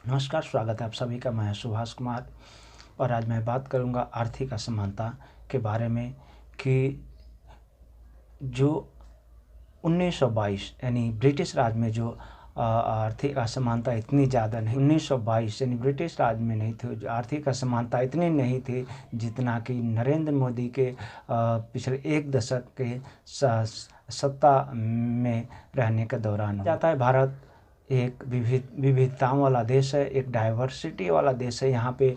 नमस्कार, स्वागत है आप सभी का। मैं सुभाष कुमार और आज मैं बात करूंगा आर्थिक असमानता के बारे में कि जो 1922 यानी ब्रिटिश राज में जो आर्थिक असमानता इतनी ज़्यादा नहीं, 1922 यानी ब्रिटिश राज में नहीं थी, जो आर्थिक असमानता इतनी नहीं थी जितना कि नरेंद्र मोदी के पिछले एक दशक के सत्ता में रहने के दौरान जाता है। भारत एक विविधताओं वाला देश है, एक डाइवर्सिटी वाला देश है। यहाँ पे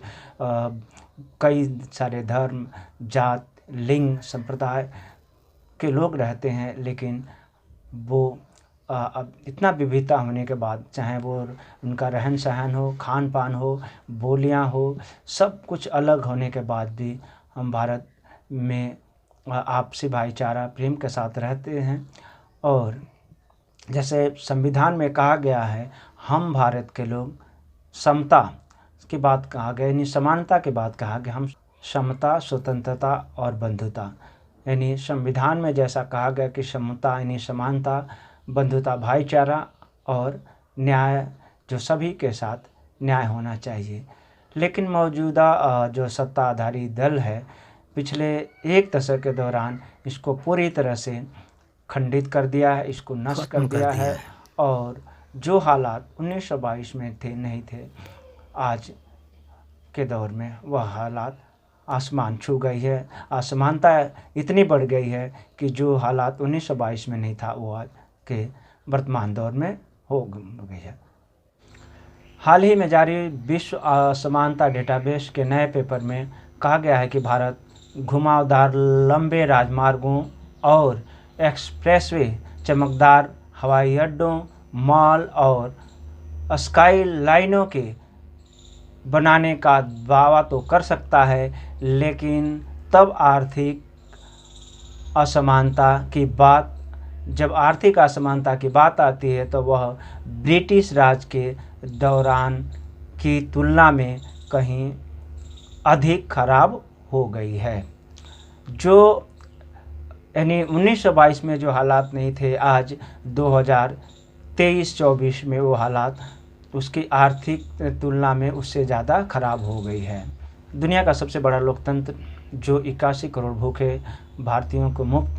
कई सारे धर्म, जात, लिंग, संप्रदाय के लोग रहते हैं, लेकिन वो अब इतना विविधता होने के बाद, चाहे वो उनका रहन सहन हो, खान पान हो, बोलियां हो, सब कुछ अलग होने के बाद भी हम भारत में आपसी भाईचारा प्रेम के साथ रहते हैं। और जैसे संविधान में कहा गया है, हम भारत के लोग समता की बात कहा गया, यानी समानता की बात कहा गया। हम समता, स्वतंत्रता और बंधुता, यानी संविधान में जैसा कहा गया कि समता यानी समानता, बंधुता भाईचारा और न्याय, जो सभी के साथ न्याय होना चाहिए। लेकिन मौजूदा जो सत्ताधारी दल है, पिछले एक दशक के दौरान इसको पूरी तरह से खंडित कर दिया है, इसको नष्ट कर दिया है। और जो हालात 1922 में थे, नहीं थे, आज के दौर में वह हालात आसमान छू गई है। असमानता इतनी बढ़ गई है कि जो हालात 1922 में नहीं था वो आज के वर्तमान दौर में हो गई है। हाल ही में जारी विश्व असमानता डेटाबेस के नए पेपर में कहा गया है कि भारत घुमावदार लंबे राजमार्गों और एक्सप्रेसवे, चमकदार हवाई अड्डों, मॉल और स्काई लाइनों के बनाने का दावा तो कर सकता है, लेकिन तब जब आर्थिक असमानता की बात आती है तो वह ब्रिटिश राज के दौरान की तुलना में कहीं अधिक खराब हो गई है। जो यानी 1922 में जो हालात नहीं थे, आज 2023-24 में वो हालात उसकी आर्थिक तुलना में उससे ज़्यादा खराब हो गई है। दुनिया का सबसे बड़ा लोकतंत्र जो 81 करोड़ भूखे भारतीयों को मुफ्त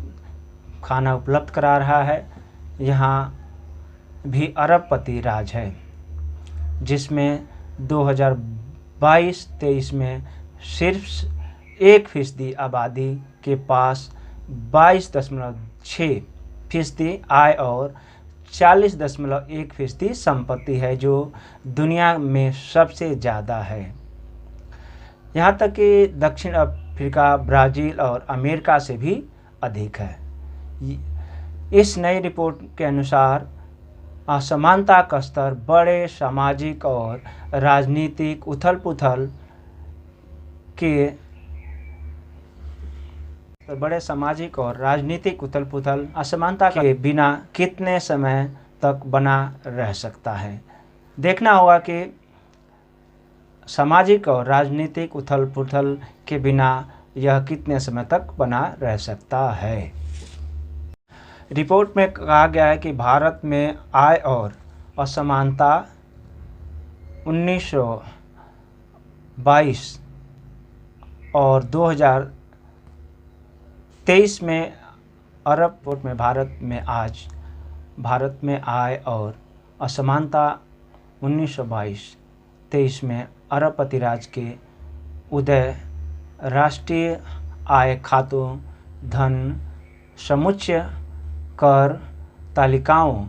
खाना उपलब्ध करा रहा है, यहाँ भी अरबपति राज है, जिसमें 2022-23 में सिर्फ 1% आबादी के पास 22.6% आय और 40.1% संपत्ति है, जो दुनिया में सबसे ज़्यादा है। यहाँ तक कि दक्षिण अफ्रीका, ब्राज़ील और अमेरिका से भी अधिक है। इस नई रिपोर्ट के अनुसार असमानता का स्तर बड़े सामाजिक और राजनीतिक उथल-पुथल असमानता के बिना कितने समय तक बना रह सकता है। देखना होगा कि सामाजिक और राजनीतिक उथल-पुथल के बिना यह कितने समय तक बना रह सकता है। रिपोर्ट में कहा गया है कि भारत में आय और असमानता 1922 और 2023 में रिपोर्ट में भारत में आय और असमानता 1922-23 में अरबपति राज के उदय, राष्ट्रीय आय खातों, धन समुच्चय, कर तालिकाओं,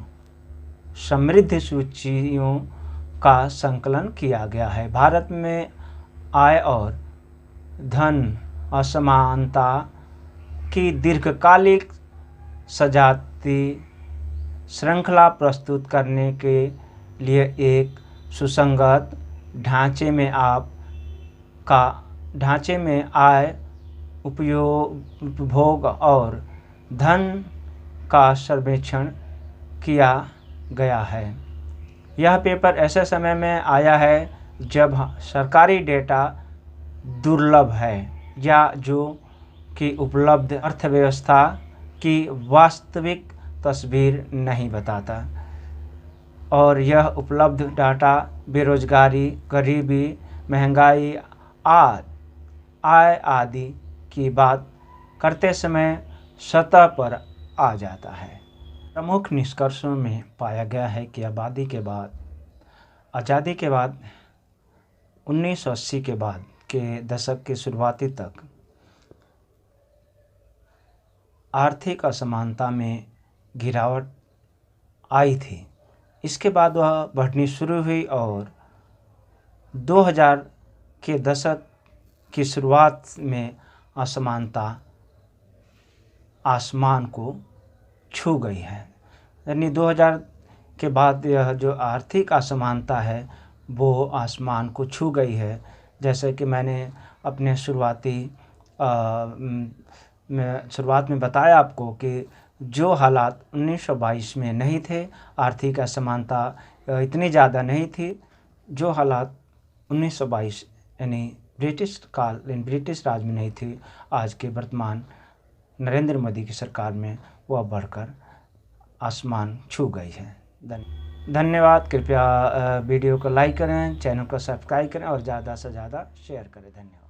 समृद्धि सूचियों का संकलन किया गया है। भारत में आय और धन असमानता की दीर्घकालिक सजाती श्रृंखला प्रस्तुत करने के लिए एक सुसंगत ढांचे में आय, उपभोग और धन का सर्वेक्षण किया गया है। यह पेपर ऐसे समय में आया है जब सरकारी डेटा दुर्लभ है या जो कि उपलब्ध अर्थव्यवस्था की वास्तविक तस्वीर नहीं बताता। और यह उपलब्ध डाटा बेरोजगारी, गरीबी, महंगाई, आय आदि की बात करते समय सतह पर आ जाता है। प्रमुख निष्कर्षों में पाया गया है कि आज़ादी के बाद 1980 के बाद के दशक के शुरुआती तक आर्थिक असमानता में गिरावट आई थी। इसके बाद वह बढ़नी शुरू हुई और 2000 के दशक की शुरुआत में असमानता आसमान को छू गई है। यानी 2000 के बाद यह जो आर्थिक असमानता है वो आसमान को छू गई है। जैसे कि मैंने अपने शुरुआत में बताया आपको कि जो हालात 1922 में नहीं थे, आर्थिक असमानता इतनी ज़्यादा नहीं थी, जो हालात 1922 यानी ब्रिटिश राज में नहीं थी, आज के वर्तमान नरेंद्र मोदी की सरकार में वह बढ़कर आसमान छू गई है। धन्यवाद। कृपया वीडियो को लाइक करें, चैनल को सब्सक्राइब करें और ज़्यादा से ज़्यादा शेयर करें। धन्यवाद।